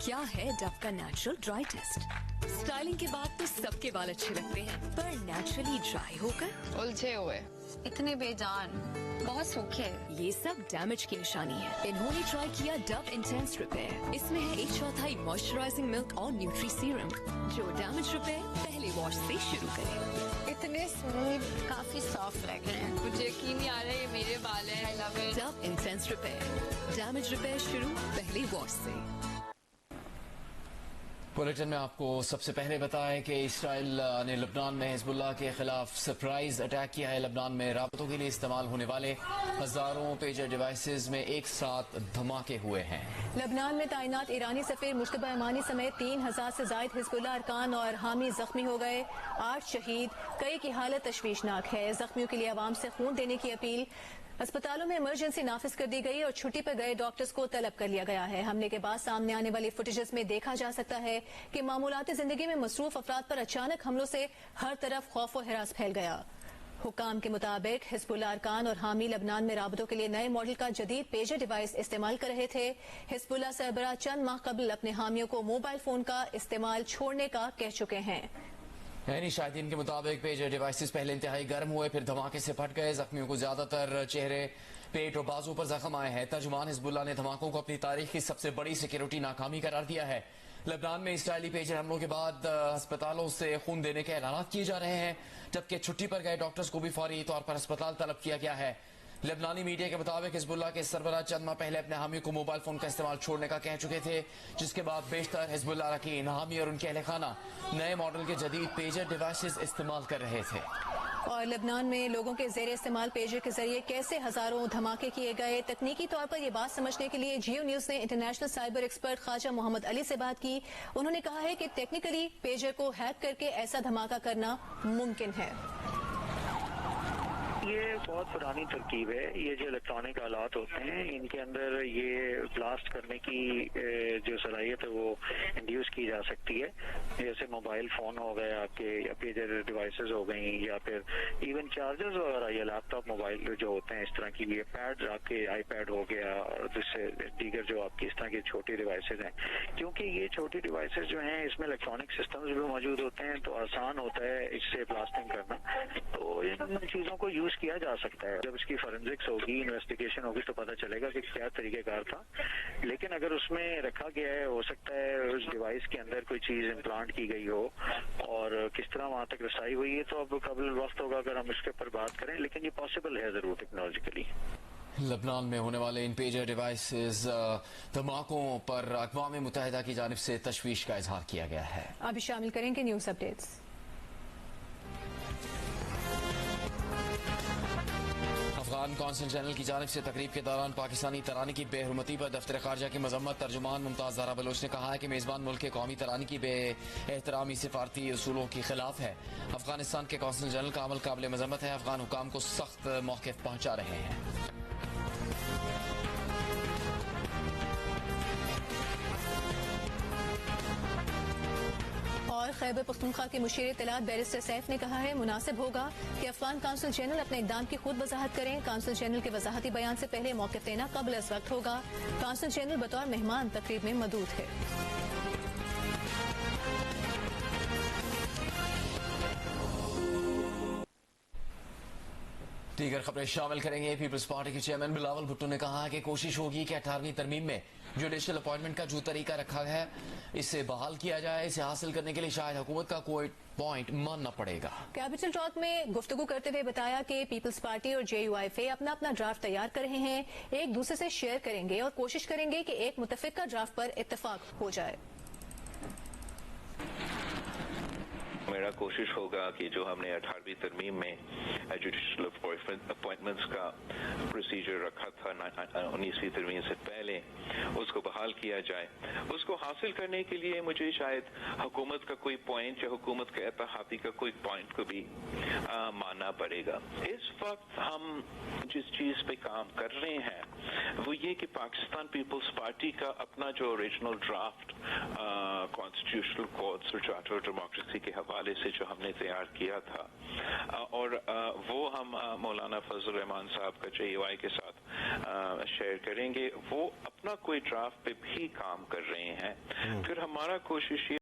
क्या है डव का नेचुरल ड्राई टेस्ट? स्टाइलिंग के बाद तो सबके बाल अच्छे लगते हैं, पर नेचुरली ड्राई होकर उलझे हुए, इतने बेजान, बहुत सूखे। ये सब डैमेज की निशानी है। इन्होंने ट्राई किया डव इंटेंस रिपेयर। इसमें है 1/4 मॉइस्चराइजिंग मिल्क और न्यूट्री सीरम, जो डैमेज रिपेयर पहले वॉश से शुरू करे। इतने स्मूथ, काफी सॉफ्ट लग रहे हैं। मुझे यकीन नहीं आ रहा है ये मेरे बाल हैं। I love it. Dove intense repair, damage repair शुरू पहले वॉश से। बुलेटिन में आपको सबसे पहले बताएं कि इसराइल ने लबनान में हिजबुल्लाह के खिलाफ सरप्राइज अटैक किया है। लबनान में राबतों के लिए इस्तेमाल होने वाले हजारों पेजर डिवाइसेज में एक साथ धमाके हुए हैं। लबनान में तैनात ईरानी सफीर मुश्तबा अमानी समेत 3000 से जायद हिजबुल्लाह अरकान और हामी जख्मी हो गए। 8 शहीद, कई की हालत तशवीशनाक है। जख्मियों के लिए आवाम से खून देने की अपील। अस्पतालों में इमरजेंसी नाफिज कर दी गई और छुट्टी पर गए डॉक्टर्स को तलब कर लिया गया है। हमले के बाद सामने आने वाली फुटेजेस में देखा जा सकता है कि मामूलाती जिंदगी में मसरूफ अफराद पर अचानक हमलों से हर तरफ खौफ और हिरास फैल गया। हुकाम के मुताबिक हिजबुल्लाह अरकान और हामी लबनान में राबतों के लिए नए मॉडल का जदीद पेजर डिवाइस इस्तेमाल कर रहे थे। हिजबुल्लाह सरबराह चंद माह कबल अपने हामियों को मोबाइल फोन का इस्तेमाल छोड़ने का कह चुके हैं। यानी शाहिदीन के मुताबिक पेजर डिवाइसेस पहले इंतहाई गर्म हुए, फिर धमाके से फट गए। जख्मियों को ज्यादातर चेहरे, पेट और बाजू पर जख्म आए हैं। तर्जुमान हिजबुल्लाह ने धमाकों को अपनी तारीख की सबसे बड़ी सिक्योरिटी नाकामी करार दिया है। लबनान में इसराइली पेजर हमलों के बाद अस्पतालों से खून देने के ऐलान किए जा रहे हैं, जबकि छुट्टी पर गए डॉक्टर्स को भी फौरी तौर पर अस्पताल तलब किया गया है। लेबनानी मीडिया के मुताबिक हिजबुल्लाह के सरबराह चंद माह पहले अपने हामी को मोबाइल फोन का इस्तेमाल छोड़ने का कह चुके थे, जिसके बाद बेशतर हिजबुल्लाह अरकान, हामी और उनके अहले खाना नए मॉडल के जदीद पेजर डिवाइसेस इस्तेमाल कर रहे थे। और लबनान में लोगों के जेर इस्तेमाल पेजर के जरिए कैसे हजारों धमाके किए गए, तकनीकी तौर पर यह बात समझने के लिए जियो न्यूज ने international cyber expert Khwaja Mohammad Ali से बात की। उन्होंने कहा है कि टेक्निकली पेजर को हैक करके ऐसा धमाका करना मुमकिन है। ये बहुत पुरानी तरकीब है। ये जो इलेक्ट्रॉनिक आलात होते हैं, इनके अंदर ये ब्लास्ट करने की जो सलाहियत है वो इंड्यूस की जा सकती है। जैसे मोबाइल फोन हो गए आपके, या पेजर डिवाइसेस हो गई, या फिर इवन चार्जर्स वगैरह, या लैपटॉप मोबाइल जो होते हैं इस तरह की, ये पैड आपके आईपैड हो गया और जिससे दीगर जो आपकी इस तरह की छोटी डिवाइसेज हैं। क्योंकि ये छोटी डिवाइसेज जो हैं इसमें इलेक्ट्रॉनिक सिस्टम्स भी मौजूद होते हैं, तो आसान होता है इससे ब्लास्टिंग करना। तो इन चीज़ों को यूज किया जा सकता है। जब इसकी फॉरेंसिक्स होगी, इन्वेस्टिगेशन होगी, तो पता चलेगा कि क्या तरीकेकार था। लेकिन अगर उसमें रखा गया है, हो सकता है उस डिवाइस के अंदर कोई चीज इम्प्लांट की गई हो और किस तरह वहां तक रसाई हुई है, तो अब कबल वक्त होगा अगर हम इसके ऊपर बात करें, लेकिन ये पॉसिबल है जरूर टेक्नोलॉजिकली। लबनान में होने वाले इन पेजर डिवाइसेस धमाकों पर अक़वाम मुत्तहिदा की जानिब से तशवीश का इजहार किया गया है। अभी शामिल करेंगे news updates. Afghan council general की जानिब से तकरीब के दौरान पाकिस्तानी तरानी की बेहरमती पर दफ्तर खारजा की मजम्मत। तर्जुमान मुमताज ज़हरा बलोच ने कहा है कि मेज़बान मुल्क के कौमी तरानी की बे एहतरामी सिफारती उसूलों के खिलाफ है। अफगानिस्तान के कौंसिल जनरल का अमल काबिल मजम्मत है। अफगान हुकाम को सख्त मौक़िफ़ पहुंचा रहे हैं। और खैबर पख्तूनख्वा के मुशीर इत्तलात बैरिस्टर सैफ ने कहा है मुनासिब होगा कि अफगान काउंसिल जनरल अपने इक़दाम की खुद वजाहत करें। काउंसिल जनरल के वजाहती बयान से पहले मौक़िफ़ देना कबल अज़ वक्त होगा। काउंसिल जनरल बतौर मेहमान तकरीब में मौजूद है। दीगर खबरें शामिल करेंगे। पीपल्स पार्टी के चेयरमैन बिलावल भुट्टो ने कहा है कि कोशिश होगी कि 18वीं तरमीम में जुडिशल अपॉइंटमेंट का जो तरीका रखा है इसे बहाल किया जाए। इसे हासिल करने के लिए शायद हुकूमत का कोई पॉइंट मानना पड़ेगा। कैपिटल टॉक में गुफ्तगू करते हुए बताया कि पीपल्स पार्टी और JUIF अपना अपना ड्राफ्ट तैयार कर रहे हैं, एक दूसरे से शेयर करेंगे और कोशिश करेंगे कि एक मुतफिका ड्राफ्ट पर इत्तेफाक हो जाए। मेरा कोशिश होगा कि जो हमने 18वीं तरमीम में जुडिशल अपॉइंटमेंट्स का प्रोसीजर रखा था 19वीं तरमीम से पहले, उसको बहाल किया जाए। उसको हासिल करने के लिए मुझे शायद हुकूमत का कोई पॉइंट या हुकूमत के इत्तेहादी का कोई पॉइंट को भी मानना पड़ेगा। इस वक्त हम जिस चीज पे काम कर रहे हैं वो ये कि पाकिस्तान पीपल्स पार्टी का अपना जो ओरिजिनल ड्राफ्ट कॉन्स्टिट्यूशनल कोड्स और चार्टर ऑफ डेमोक्रेसी के हवाले से जो हमने तैयार किया था, और वो हम मौलाना फजल रहमान साहब का JUI के साथ شیئر کریں گے. وہ اپنا کوئی ڈرافٹ پہ بھی کام کر رہے ہیں. پھر ہمارا کوشش یہ